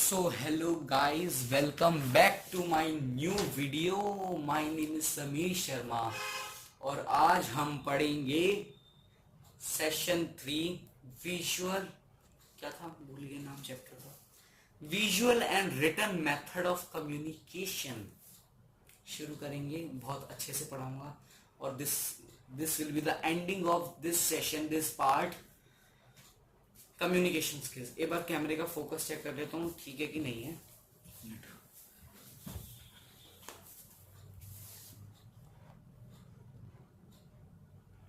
So hello guys, welcome back to my new video. My name is Sameer Sharma और आज हम पढ़ेंगे सेशन 3 विजुअल, क्या था भूल गए नाम चैप्टर का, visual and written method of communication. शुरू करेंगे, बहुत अच्छे से पढ़ाऊंगा और this will be the ending of this session, this part communication skills. एक बार कैमरे का फोकस चेक कर लेता हूँ, ठीक है कि नहीं है।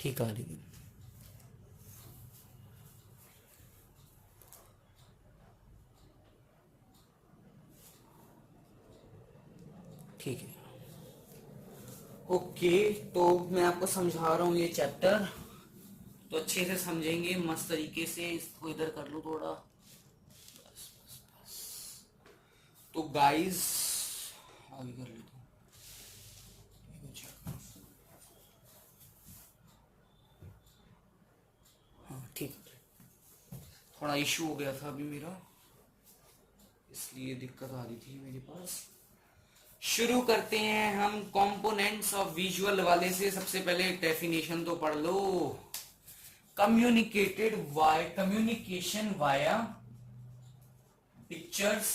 ठीक आ रही है। ठीक है, ओके। तो मैं आपको समझा रहा हूँ ये चैप्टर, तो अच्छे से समझेंगे मस्त तरीके से। इसको इधर कर लो थोड़ा, बस। तो गाइस आगे कर लेता हूँ। हाँ ठीक, थोड़ा इशू हो गया था अभी मेरा, इसलिए दिक्कत आ रही थी मेरे पास। शुरू करते हैं हम कंपोनेंट्स ऑफ विजुअल वाले से। सबसे पहले डेफिनेशन तो पढ़ लो। कम्युनिकेशन वाया पिक्चर्स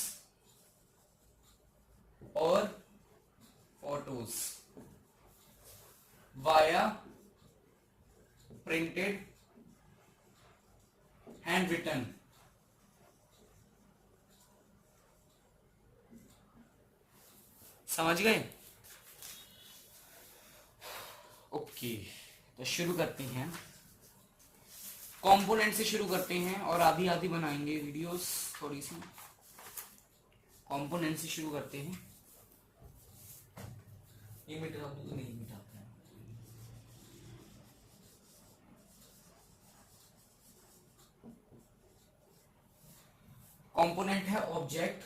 और photos, via printed, hand written, समझ गए? ओके, तो शुरू करते हैं। कंपोनेंट से शुरू करते हैं और आधी आधी बनाएंगे वीडियोस थोड़ी सी। कंपोनेंट से शुरू करते हैं। ये मिटा दो, नहीं मिटाते हैं। कंपोनेंट है object,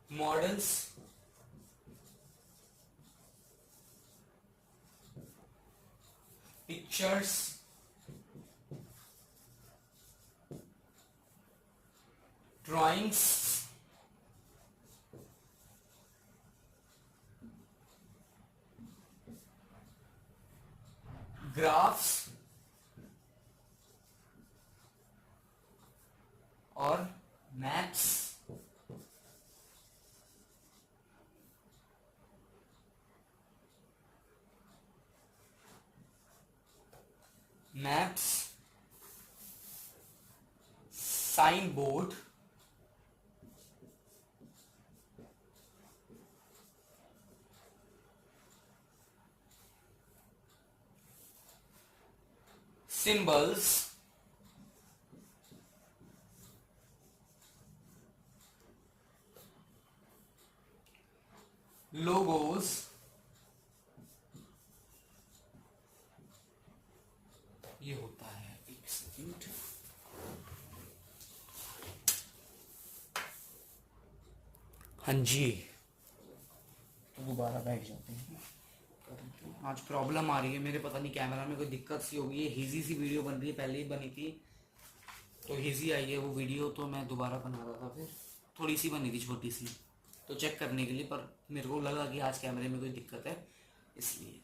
models, pictures, drawings, graphs और maps. Maps, sign board, symbols, logos, ये होता है, एक सेकंड। हाँ जी, तो दोबारा बैठ जाते हैं। आज प्रॉब्लम आ रही है मेरे, पता नहीं कैमरा में कोई दिक्कत सी होगी। ये हिजी सी वीडियो बन रही है, पहले ही बनी थी तो हिजी आई है वो वीडियो, तो मैं दोबारा बना रहा था। फिर थोड़ी सी बनी थी छोटी सी, तो चेक करने के लिए, पर मेरे को लगा कि आज कैमरे में कोई दिक्कत है, इसलिए।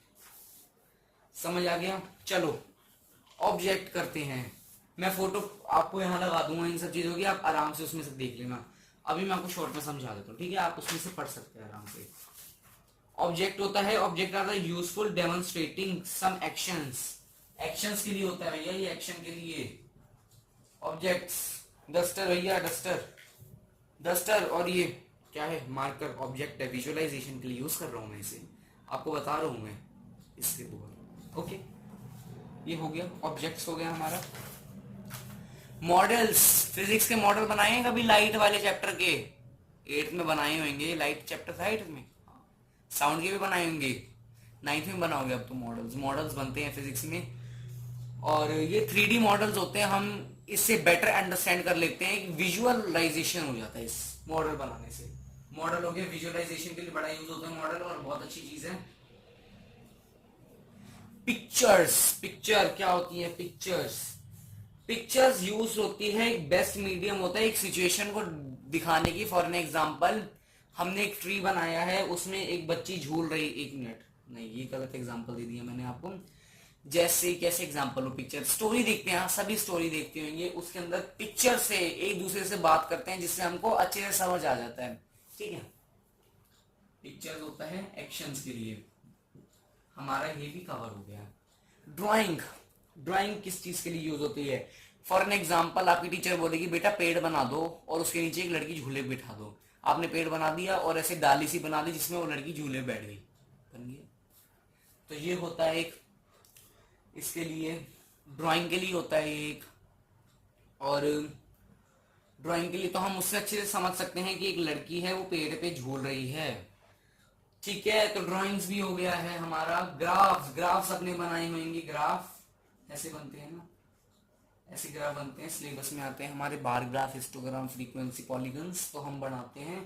समझ आ गया? चलो ऑब्जेक्ट करते हैं। मैं फोटो आपको यहाँ लगा दूंगा इन सब चीजों की, आप आराम से उसमें से देख लेना। अभी मैं आपको शॉर्ट में समझा देता हूँ, ठीक है? आप उसमें से पढ़ सकते हैं आराम से। ऑब्जेक्ट होता है, object are the useful demonstrating some actions. Actions के लिए होता है भैया, ये एक्शन के लिए ऑब्जेक्ट्स। डस्टर भैया, डस्टर और ये क्या है? मार्कर। ऑब्जेक्ट है, विजुअलाइजेशन के लिए यूज कर रहा हूं मैं इसे, आपको बता रहा हूं मैं इसके ऊपर। ओके, ये हो गया, ऑब्जेक्ट्स हो गया हमारा। मॉडल्स, फिजिक्स के मॉडल बनाए हैं कभी? लाइट वाले चैप्टर के 8th में बनाए होंगे, लाइट चैप्टर था 8th में। साउंड के भी बनाए होंगे, 9th में बनाओगे अब तो। मॉडल्स बनते हैं फिजिक्स में, और ये 3D मॉडल्स होते हैं। हम इससे बेटर अंडरस्टैंड कर लेते हैं, विजुअलाइजेशन हो जाता है इस मॉडल बनाने से। मॉडल हो गया, विजुअलाइजेशन के लिए बड़ा यूज होता है मॉडल, और बहुत अच्छी चीज है। पिक्चर्स, पिक्चर क्या होती है? पिक्चर्स, पिक्चर्स यूज होती है, एक बेस्ट मीडियम होता है एक सिचुएशन को दिखाने की। फॉर एन एग्जांपल, हमने एक ट्री बनाया है, उसमें एक बच्ची झूल रही, एक मिनट, नहीं ये गलत एग्जांपल दे दिया मैंने आपको। जैसे कैसे एग्जांपल हो? पिक्चर, स्टोरी देखते हैं, सभी स्टोरी देखते होंगे, उसके अंदर पिक्चर से एक दूसरे से बात करते हैं जिससे हमको अच्छे से समझ आ जाता है, ठीक है। पिक्चर होता है एक्शंस के लिए। हमारा ये भी कवर हो गया। ड्राइंग, ड्राइंग किस चीज के लिए यूज होती है? फॉर एन एग्जाम्पल, आपकी टीचर बोलेगी बेटा पेड़ बना दो और उसके नीचे एक लड़की झूले बिठा दो। आपने पेड़ बना दिया और ऐसे डाली सी बना दी जिसमें वो लड़की झूले बैठ गई, बन गई। तो ये होता है एक, इसके लिए ड्राइंग के लिए होता है एक। और ड्राइंग के लिए तो हम उससे अच्छे से समझ सकते हैं कि एक लड़की है वो पेड़ पे झूल रही है, ठीक है। तो ड्राइंग्स भी हो गया है हमारा। ग्राफ्स, ग्राफ्स अपने बनाए होंगे, ग्राफ ऐसे बनते हैं ना, ऐसे ग्राफ बनते हैं, सिलेबस में आते हैं हमारे bar graph, histogram, frequency, polygons, तो हम बनाते हैं।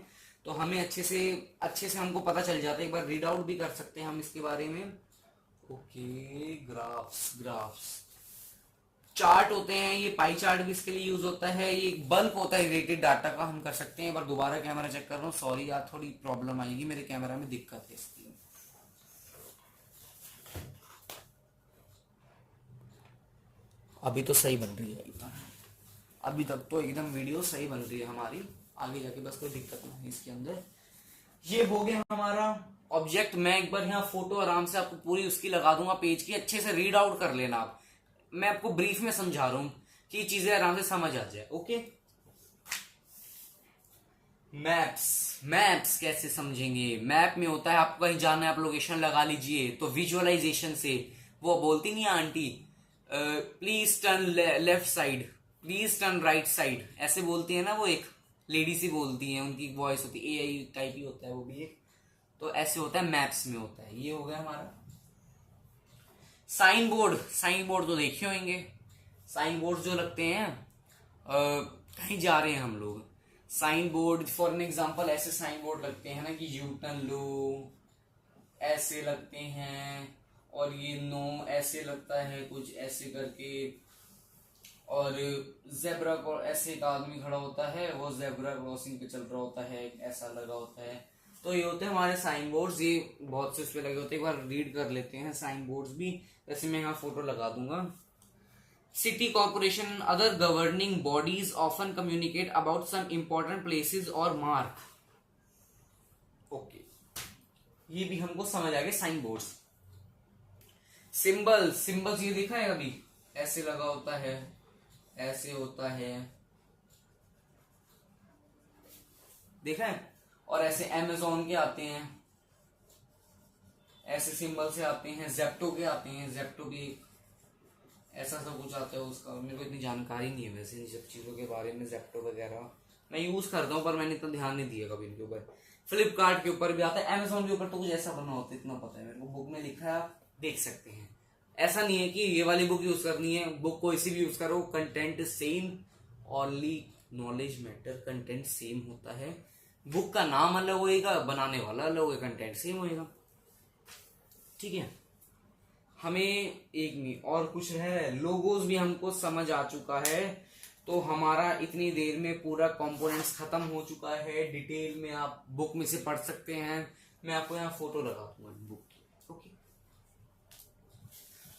तो हमें अच्छे से हमको पता चल जाता है, एक बार रीड आउट भी कर सकते हैं हम इसके बारे में। ओके, ग्राफ्स, ग्राफ्स, चार्ट होते हैं, ये पाई चार्ट भी इसके लिए यूज होता है। ये एक बल्क होता है रिलेटेड डाटा का, हम कर सकते हैं। एक बार दोबारा कैमरा चेक कर रहा हूँ, सॉरी यार थोड़ी प्रॉब्लम आएगी, मेरे कैमरा में दिक्कत है इसकी। अभी तो सही बन रही है एकदम, अभी तक तो एकदम वीडियो सही बन रही है हमारी, आगे जाके बस कोई दिक्कत नहीं है इसके अंदर। ये हो गया हमारा ऑब्जेक्ट। मैं एक बार यहाँ फोटो आराम से आपको पूरी उसकी लगा दूंगा पेज की, अच्छे से रीड आउट कर लेना आप। मैं आपको ब्रीफ में समझा रहा हूं कि चीजें आराम से समझ आ जाए, ओके। मैप्स, मैप्स कैसे समझेंगे? मैप में होता है आपको कहीं जाना है, आप लोकेशन लगा लीजिए, तो विजुअलाइजेशन से, वो बोलती नहीं है aunty please turn left side, please turn right side, ऐसे बोलती है ना, वो एक लेडी सी बोलती है, उनकी वॉइस होती है, एआई टाइप ही होता है वो भी एक। तो ऐसे होता है, मैप्स में होता है। ये हो गया हमारा साइन बोर्ड। साइन बोर्ड तो देखे होंगे, साइन बोर्ड जो लगते हैं कहीं जा रहे हैं हम लोग, sign board for an example ऐसे साइन बोर्ड लगते हैं ना कि यू टर्न लो, ऐसे लगते हैं। और ये नो ऐसे लगता है कुछ ऐसे करके। और जेब्रा को ऐसे एक आदमी खड़ा होता है, वो जेब्रा क्रॉसिंग पे चल रहा होता है, ऐसा लगा होता है। तो ये होते हैं हमारे साइन बोर्ड्स, ये बहुत से उस पे लगे होते हैं। एक बार रीड कर लेते हैं साइन बोर्ड्स भी, जैसे मैं यहाँ फोटो लगा दूंगा। City corporation other governing bodies often communicate about some important places और मार्क। ओके, ये भी हमको समझ आ गया साइन बोर्ड्स। सिंबल, सिंबल्स ये देखा है अभी, ऐसे लगा होता है, ऐसे होता है, देखा है। और ऐसे अमेजोन के आते हैं, ऐसे सिंबल से आते हैं, जेप्टो के आते हैं, जेप्टो के ऐसा सब कुछ आता है। उसका मेरे को इतनी जानकारी नहीं है वैसे इन सब चीजों के बारे में, जेप्टो वगैरह मैं यूज करता हूँ पर मैंने इतना ध्यान नहीं दिया कभी इनके ऊपर। फ्लिपकार्ट के ऊपर भी आता है, अमेजोन के ऊपर तो कुछ ऐसा बना होता है, इतना पता है मेरे को, बुक में लिखा है, आप देख सकते हैं। ऐसा नहीं है कि ये वाली बुक यूज करनी है, बुक कोई सी भी यूज करो, content same, only knowledge matter, content same होता है। बुक का नाम अलग होएगा, बनाने वाला अलग होगा, कंटेंट सेम होएगा, ठीक है। हमें एक नहीं और कुछ है, लोगोस भी हमको समझ आ चुका है। तो हमारा इतनी देर में पूरा कंपोनेंट्स खत्म हो चुका है। डिटेल में आप बुक में से पढ़ सकते हैं, मैं आपको यहाँ फोटो लगा दूंगा बुक की, ओके।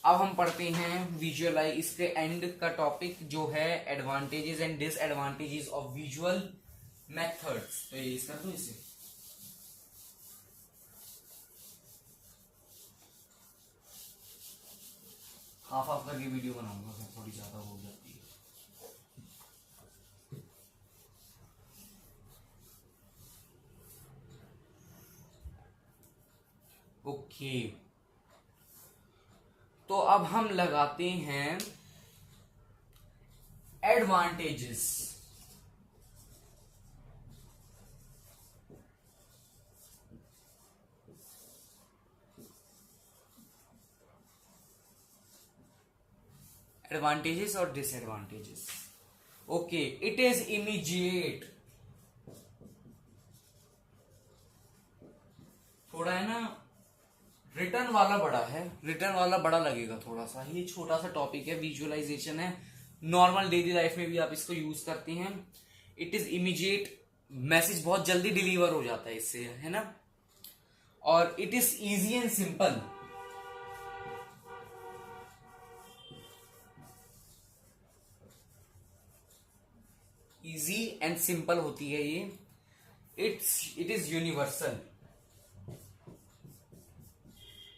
अब हम पढ़ते हैं विजुअलाइज, इसके एंड का टॉपिक जो है advantages and disadvantages of visual methods. तो ये इसका तो इसे हाफ हाफ करके वीडियो बनाऊंगा, फिर थोड़ी ज्यादा हो जाती है। ओके, तो अब हम लगाते हैं एडवांटेजेस। एडवांटेजेस और disadvantages. Okay, it is immediate, थोड़ा है ना रिटर्न वाला बड़ा है, रिटर्न वाला बड़ा लगेगा थोड़ा सा। ये छोटा सा टॉपिक है, विजुअलाइजेशन है, नॉर्मल डेली लाइफ में भी आप इसको यूज करते हैं। इट इज इमीडिएट, मैसेज बहुत जल्दी डिलीवर हो जाता है इससे, है ना। और it is easy and simple. Easy and simple होती है ये। It is universal.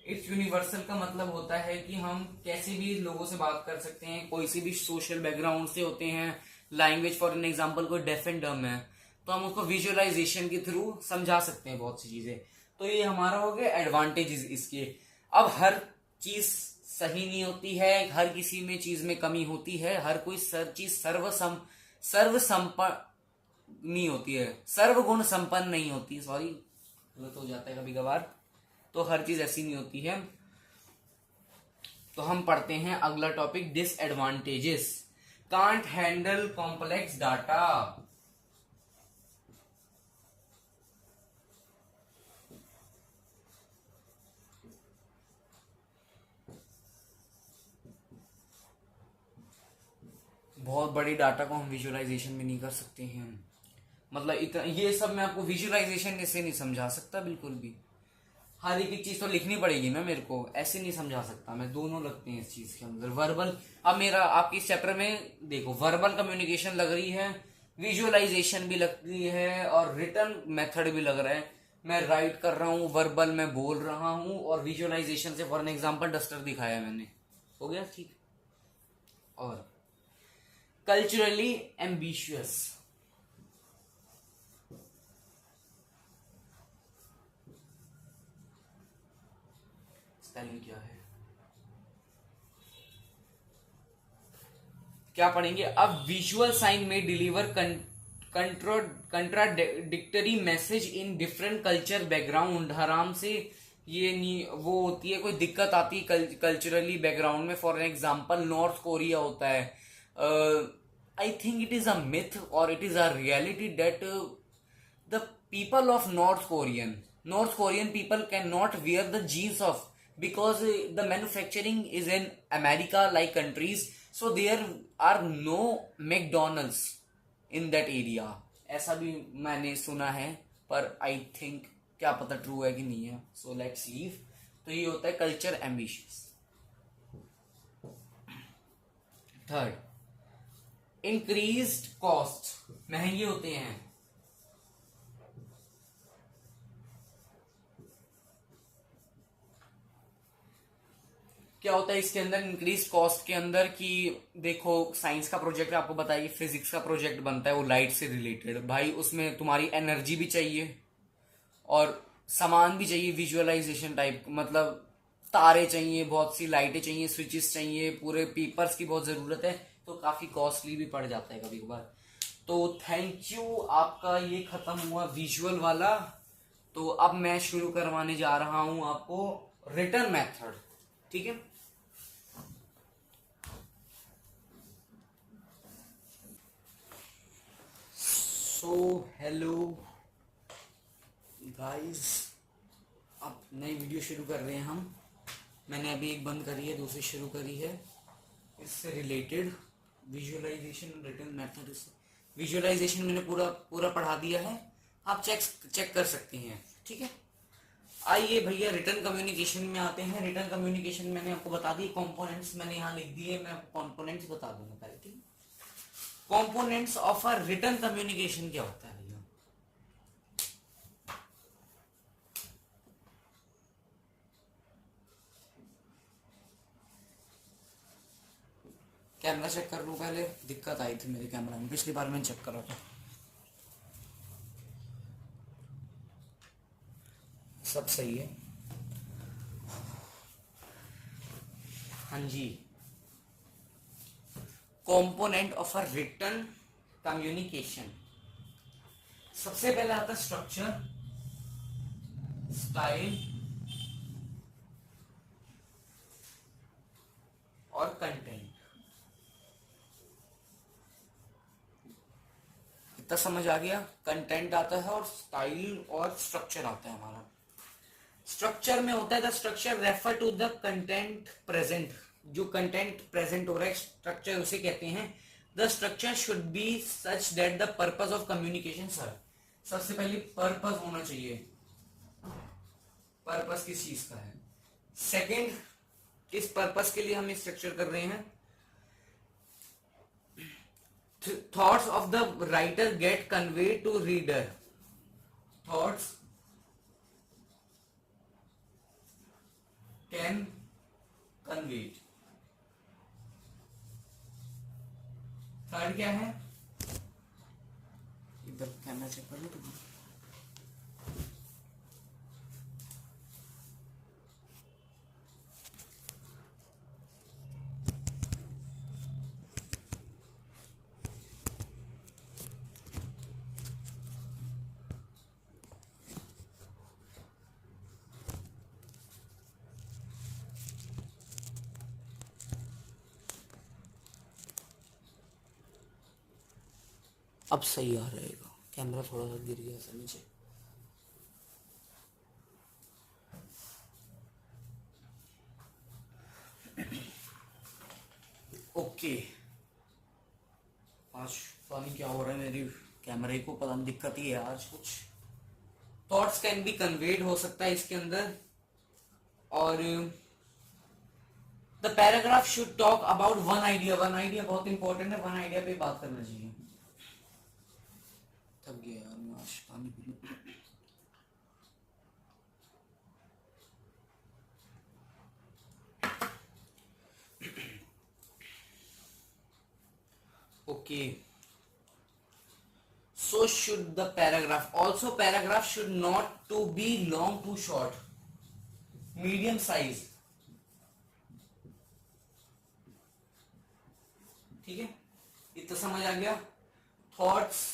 It's universal का मतलब होता है कि हम कैसे भी लोगों से बात कर सकते हैं, कोई सी भी सोशल बैकग्राउंड से होते हैं। लैंग्वेज फॉर एन एग्जांपल कोई डेफ एंड डम है तो हम उसको विजुअलाइजेशन के थ्रू समझा सकते हैं बहुत सी चीजें। तो ये हमारा हो गया एडवांटेजेस इसके। अब हर चीज सही नहीं होती है, हर किसी में चीज में कमी होती है, हर कोई चीज सर्व संपन्न नहीं होती है, सर्वगुण संपन्न नहीं होती, सॉरी गलत हो जाता है कभी कभार, तो हर चीज ऐसी नहीं होती है। तो हम पढ़ते हैं अगला topic, disadvantages. Can't handle complex data. बहुत बड़ी डाटा को हम विजुअलाइजेशन में नहीं कर सकते हैं। मतलब इतना ये सब मैं आपको विजुअलाइजेशन से नहीं समझा सकता बिल्कुल भी। हर एक चीज तो लिखनी पड़ेगी ना मेरे को, ऐसे नहीं समझा सकता मैं। दोनों लगते हैं इस चीज के अंदर, वर्बल। अब मेरा आपकी इस चैप्टर में देखो, वर्बल कम्युनिकेशन लग रही है, विजुअलाइजेशन भी लग रही है, और रिटर्न मेथड भी लग रहा है। मैं राइट कर रहा हूँ, वर्बल मैं बोल रहा हूँ, और विजुअलाइजेशन से फॉर एन एग्जाम्पल डस्टर दिखाया मैंने, हो गया ठीक। और कल्चरली एम्बिशियस। स्पेलिंग क्या है, क्या पढ़ेंगे अब। विजुअल साइन में deliver contradictory message in different culture background. आराम से ये नहीं वो होती है, कोई दिक्कत आती है कल्चरली बैकग्राउंड में। फॉर एग्जांपल नॉर्थ कोरिया होता है, I think it is a myth or it is a reality that the people of North Korean people cannot wear the jeans of, because the manufacturing is in America like countries, so there are no McDonald's in that area। ऐसा भी मैंने सुना है, पर I think क्या पता true है कि नहीं है, सो लेट्स लीव। तो ये होता है culture ambitious. Third, increased cost, महंगे होते हैं। क्या होता है इसके अंदर इंक्रीज कॉस्ट के अंदर, कि देखो साइंस का प्रोजेक्ट आपको बताइए, फिजिक्स का प्रोजेक्ट बनता है वो लाइट से रिलेटेड, भाई उसमें तुम्हारी एनर्जी भी चाहिए और सामान भी चाहिए विजुअलाइजेशन टाइप, मतलब तारे चाहिए, बहुत सी लाइटें चाहिए, स्विचेस चाहिए, पूरे पेपर्स की बहुत जरूरत है, तो काफी कॉस्टली भी पड़ जाता है कभी कभार। तो थैंक यू, आपका ये खत्म हुआ विजुअल वाला। तो अब मैं शुरू करवाने जा रहा हूं आपको रिटर्न मेथड, ठीक है। सो हेलो गाइस, अब नई वीडियो शुरू कर रहे हैं हम। मैंने अभी एक बंद करी है, दूसरी शुरू करी है, इससे related visualization written method. Visualization मैंने पूरा पूरा पढ़ा दिया है, आप चेक कर सकते हैं, ठीक है। आइए भैया रिटर्न कम्युनिकेशन में आते हैं। रिटर्न कम्युनिकेशन मैंने आपको बता दी, कंपोनेंट्स मैंने यहाँ लिख दिए, मैं आपको कंपोनेंट्स बता दूंगा पहले, ठीक है। Components of a written communication क्या होता है भैया। कैमरा चेक कर लूं पहले, दिक्कत आई थी मेरे कैमरा में, पिछली बार मैंने चेक करा था। सब सही है, हाँ जी। Component of a written communication, सबसे पहले आता है स्ट्रक्चर, स्टाइल और कंटेंट। इतना समझ आ गया। कंटेंट आता है और स्टाइल और स्ट्रक्चर आता है हमारा। स्ट्रक्चर में होता है the structure refer to the content present, जो कंटेंट प्रेजेंट हो रहा है स्ट्रक्चर उसे कहते हैं। The structure should be such that the purpose of communication, sir सबसे पहले पर्पस होना चाहिए, पर्पस किस चीज का है। सेकंड, किस पर्पस के लिए हम स्ट्रक्चर कर रहे हैं। Thoughts of the writer get convey to reader, thoughts can convey. Third क्या है, इधर कैमरा चेक कर लो तुम। अब सही आ रहेगा, कैमरा थोड़ा सा गिर गया था नीचे। ओके, आज पता नहीं क्या हो रहा है मेरी कैमरे को, पता नहीं दिक्कत ही है आज कुछ। थॉट्स कैन बी कन्वेड हो सकता है इसके अंदर। और the paragraph should talk about one idea, one idea बहुत इंपॉर्टेंट है, वन आइडिया पे बात करना चाहिए। थक गया यार मैं, आज पानी पी लूं। Okay, so should the paragraph. Also paragraph should not to be long too short, medium size, ठीक है, इतना समझ आ गया। थॉट्स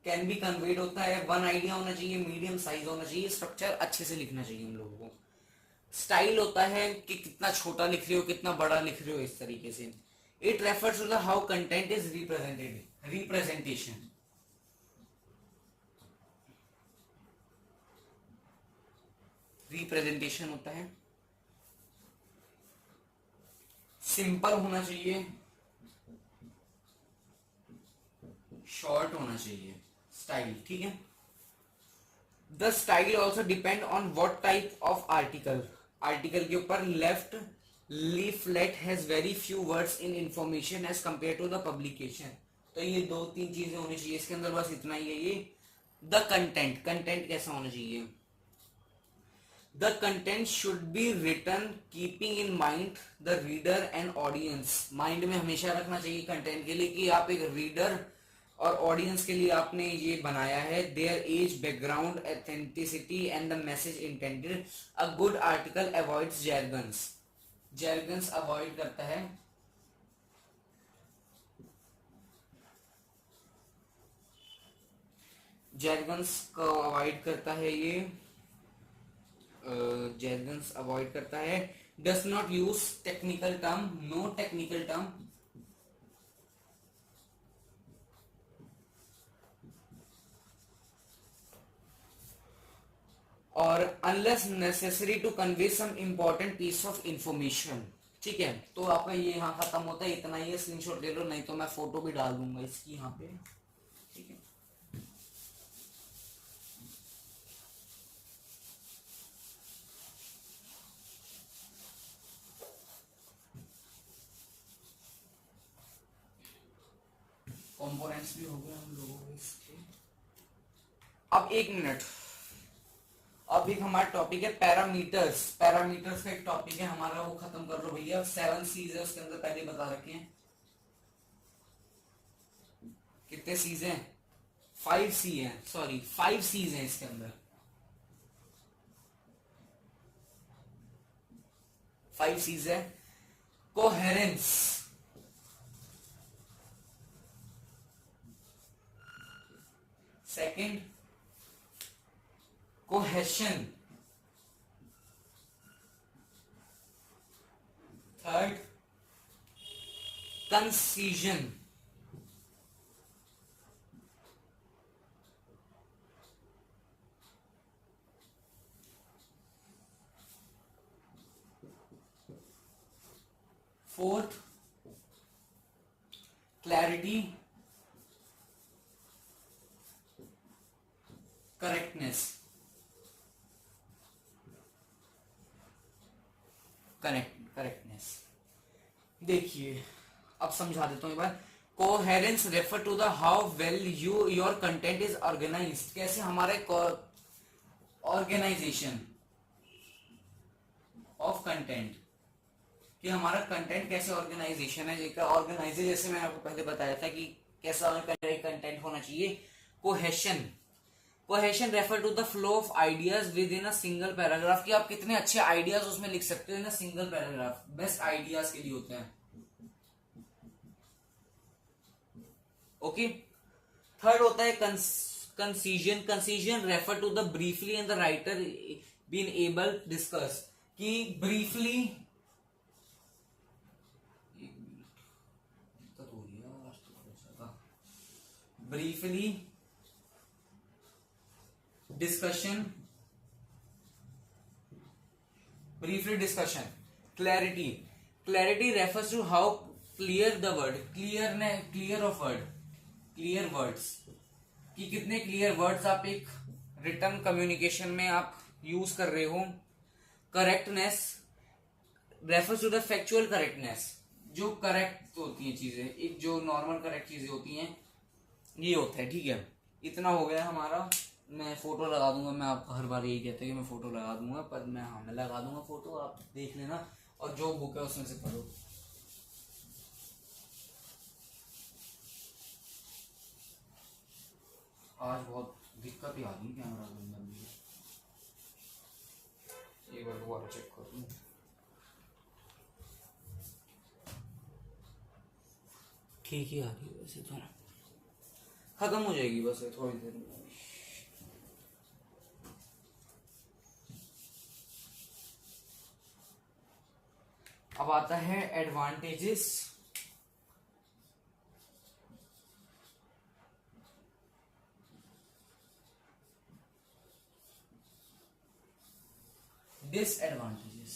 कैन बी कन्वेड होता है, वन आइडिया होना चाहिए, मीडियम साइज होना चाहिए, स्ट्रक्चर अच्छे से लिखना चाहिए हम लोगों को। स्टाइल होता है कि कितना छोटा लिख रहे हो कितना बड़ा लिख रहे हो, इस तरीके से। It refers to the how content is represented, representation. Representation होता है, सिंपल होना चाहिए, शॉर्ट होना चाहिए, स्टाइल, ठीक है। The style also depend on what type of article, article के ऊपर। Left leaflet has very few words in information as compare to the publication. तो ये दो तीन चीजें होनी चाहिए इसके अंदर, बस इतना ही है ये। द कंटेंट, कंटेंट कैसा होना चाहिए। The content should be written keeping in mind the reader and audience. Mind में हमेशा रखना चाहिए कंटेंट के लिए कि आप एक रीडर और ऑडियंस के लिए आपने ये बनाया है। Their age, background, authenticity and the message intended. A good article avoids jargons. Jargons avoid करता है। jargons को अवॉइड करता है ये, jargons अवॉइड करता है। Does not use technical term, no technical term. और unless necessary to convey some important piece of information, ठीक है। तो आपका ये यहाँ खत्म होता है, इतना ही स्क्रीनशॉट ले लो, नहीं तो मैं फोटो भी डाल दूंगा इसकी यहाँ पे, ठीक है। कंपोनेंट्स भी हो गए हम लोगों को इसके। अब एक मिनट, अब एक हमारा टॉपिक है पैरामीटर्स। पैरामीटर्स का एक टॉपिक है हमारा, वो खत्म कर लो भैया। 7 सीज है उसके अंदर, पहले बता रखे हैं। कितने सीज हैं? 5 सी हैं, सॉरी 5 सीज हैं इसके अंदर। 5 सीज है। Coherence, second cohesion, third concision, fourth, clarity, correctness, correctness. देखिए अब समझा देता हूं एक बार। Coherence refer to the how well your content is organised, कैसे हमारे ऑर्गेनाइजेशन ऑफ कंटेंट, कि हमारा कंटेंट कैसे ऑर्गेनाइजेशन है। ऑर्गेनाइजेशन जैसे मैंने आपको पहले बताया था कि कैसा कंटेंट होना चाहिए। Cohesion, cohesion refer to the flow of ideas within a single paragraph, कि आप कितने अच्छे आइडियाज उसमें लिख सकते हो in a single paragraph, best ideas के लिए होते हैं। ओके। थर्ड होता है concision, concision refer to the briefly and the writer been able discuss, कि briefly, briefly discussion, briefly discussion, clarity, clarity refers to how clear the word, clear of word, clear words, कि कितने clear words आप एक return communication में आप use कर रहे हो। Correctness refers to the factual correctness, जो करेक्ट होती है चीजें, एक जो नॉर्मल करेक्ट चीजें होती हैं ये होता है। ठीक है, इतना हो गया हमारा। मैं फोटो लगा दूंगा, मैं आपको हर बार यही कहता है कि मैं फोटो लगा दूंगा, पर मैं लगा दूंगा फोटो, आप देख लेना और जो बुक है उसमें से पढ़ो। आज बहुत दिक्कत ही आ रही है कैमरा के अंदर भी, एक बार दोबारा चेक कर लूं। ठीक ही आ रही है वैसे तो, खत्म हो जाएगी बस थोड़ी देर में। अब आता है एडवांटेजेस। डिसएडवांटेजेस,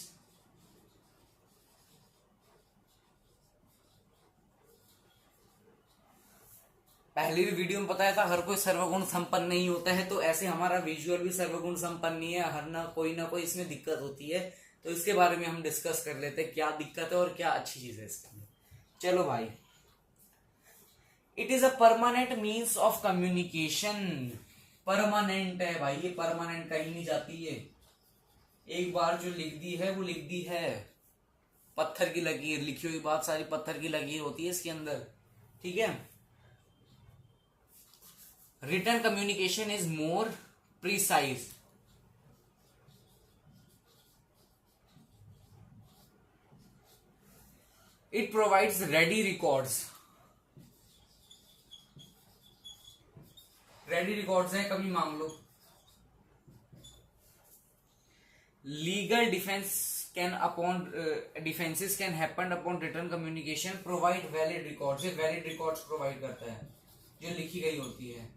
पहले भी वीडियो में बताया था हर कोई सर्वगुण संपन्न नहीं होता है, तो ऐसे हमारा विजुअल भी सर्वगुण संपन्न नहीं है, हर ना कोई इसमें दिक्कत होती है। तो इसके बारे में हम डिस्कस कर लेते हैं क्या दिक्कत है और क्या अच्छी चीज है इसके अंदर। चलो भाई, it is a permanent means of communication, permanent है भाई, ये परमानेंट कहीं नहीं जाती है, एक बार जो लिख दी है वो लिख दी है। पत्थर की लकीर लिखी हुई बात सारी पत्थर की लकीर होती है इसके अंदर। ठीक है। Written communication is more precise, it provides ready records, ready records है कभी मांग लो। Legal defence can upon defences can happen upon written communication, provide valid records, valid records provide करता है जो लिखी गई होती है।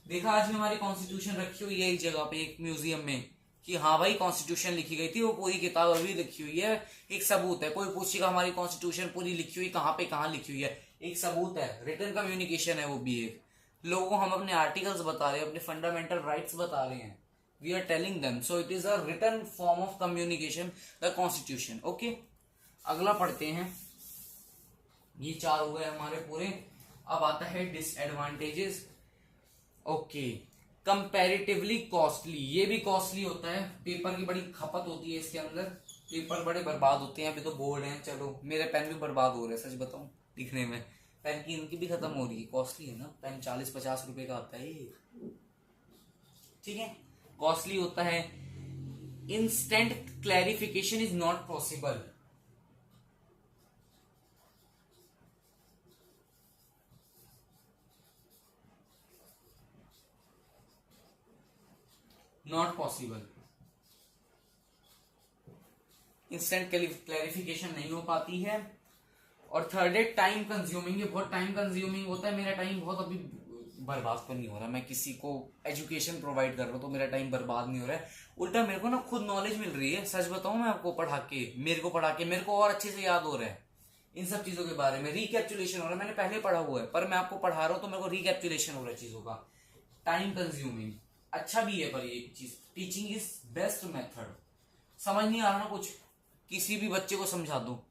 देखा आज भी हमारी कॉन्स्टिट्यूशन रखी हुई है एक जगह पे, एक म्यूजियम में, कि हाँ भाई कॉन्स्टिट्यूशन लिखी गई थी, वो पूरी किताब अभी लिखी हुई है, एक सबूत है। कोई पूछेगा हमारी कॉन्स्टिट्यूशन पूरी लिखी हुई कहाँ पे, कहाँ लिखी हुई है, एक सबूत है, रिटर्न कम्युनिकेशन है वो भी एक। लोगों को हम अपने आर्टिकल्स बता रहे हैं, अपने फंडामेंटल राइट्स बता रहे हैं, we are telling them, so it is a written form of communication, the constitution. Okay, अगला पढ़ते हैं। ये 4 हो गए हमारे पूरे। अब आता है डिसएडवांटेजेस। ओके, कंपैरेटिवली कॉस्टली, ये भी कॉस्टली होता है, पेपर की बड़ी खपत होती है इसके अंदर, पेपर बड़े बर्बाद होते हैं। अभी तो बोर्ड हैं, चलो मेरे पेन भी बर्बाद हो रहे हैं सच बताऊं, दिखने में पेन की इनकी भी खत्म हो रही है, कॉस्टली है ना पेन, 40-50 रुपए का आता है ये। ठीक है, कॉस्टली होता है। Instant clarification is not possible, not possible, instant clarification नहीं हो पाती है। और थर्ड है टाइम कंज्यूमिंग, ये बहुत टाइम कंज्यूमिंग होता है। मेरा टाइम बहुत अभी बर्बाद तो नहीं हो रहा, मैं किसी को एजुकेशन प्रोवाइड कर रहा हूँ तो मेरा टाइम बर्बाद नहीं हो रहा है, उल्टा मेरे को ना खुद नॉलेज मिल रही है। सच बताऊं मैं आपको, मेरे को पढ़ा के मेरे को और अच्छे से याद हो रहा है। इन सब चीजों के बारे में रिकैप्चुलेशन हो रहा है। मैंने पहले पढ़ा हुआ है पर मैं आपको पढ़ा रहा हूं तो मेरे को रिकैप्चुलेशन हो रहा है चीजों का। टाइम कंज्यूमिंग अच्छा भी है पर ये चीज, टीचिंग इज बेस्ट मेथड। समझ नहीं आ रहा ना कुछ, किसी भी बच्चे को समझा दो।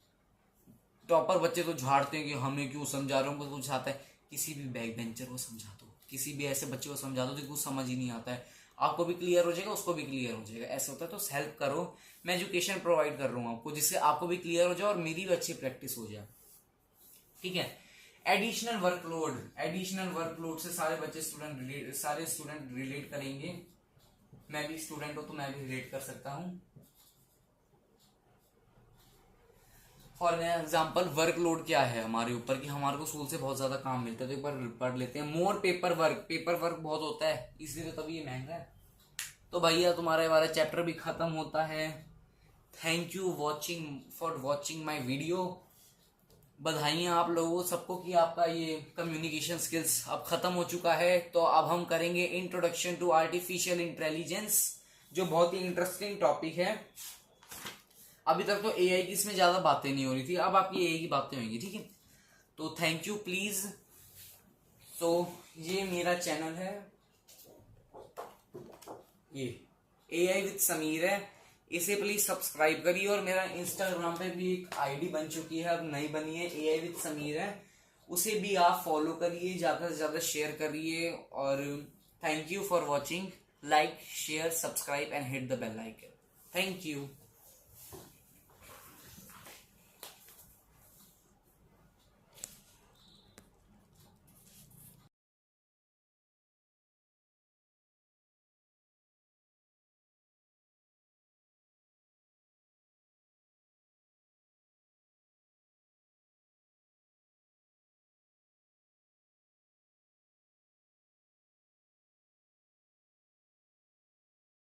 टॉपर बच्चे तो झाड़ते हैं कि हमें क्यों समझा रहे हो, कुछ आता है। किसी भी बैक बेंचर को समझा दो, किसी भी ऐसे बच्चे को समझा दो जो कुछ समझ ही नहीं आता है, आपको भी क्लियर हो जाएगा, उसको भी क्लियर हो जाएगा। ऐसा होता है। तो हेल्प करो, मैं एजुकेशन प्रोवाइड कर रहा हूँ आपको, जिससे आपको भी क्लियर हो जाए और मेरी भी अच्छी प्रैक्टिस हो जाए। ठीक है। एडिशनल वर्कलोड से सारे स्टूडेंट रिलेट करेंगे। मैं भी स्टूडेंट हूं तो मैं भी रिलेट कर सकता हूं। फॉर एग्जाम्पल वर्कलोड क्या है हमारे ऊपर, कि हमारे को स्कूल से बहुत ज्यादा काम मिलता है, तो एक बार पढ़ लेते हैं। मोर पेपर वर्क बहुत होता है, इसलिए तो तभी ये महंगा है। तो भैया तुम्हारा वाला चैप्टर भी खत्म होता है। Thank you for watching my video. बधाइयां आप लोगों सबको कि आपका ये कम्युनिकेशन स्किल्स अब खत्म हो चुका है। तो अब हम करेंगे इंट्रोडक्शन टू आर्टिफिशियल इंटेलिजेंस, जो बहुत ही इंटरेस्टिंग टॉपिक है। अभी तक तो एआई की इसमें ज्यादा बातें नहीं हो रही थी, अब आपकी एआई की बातें होंगी। ठीक है। तो थैंक यू प्लीज। तो ये मेरा चैनल है, ये एआई विद समीर है, इसे प्लीज सब्सक्राइब करिए। और मेरा इंस्टाग्राम पे भी एक आईडी बन चुकी है, अब नई बनी है, एआई विद समीर है, उसे भी आप फॉलो करिए, ज्यादा से ज्यादा शेयर करिए। और thank you for watching. Like share subscribe and hit the bell icon. Thank you.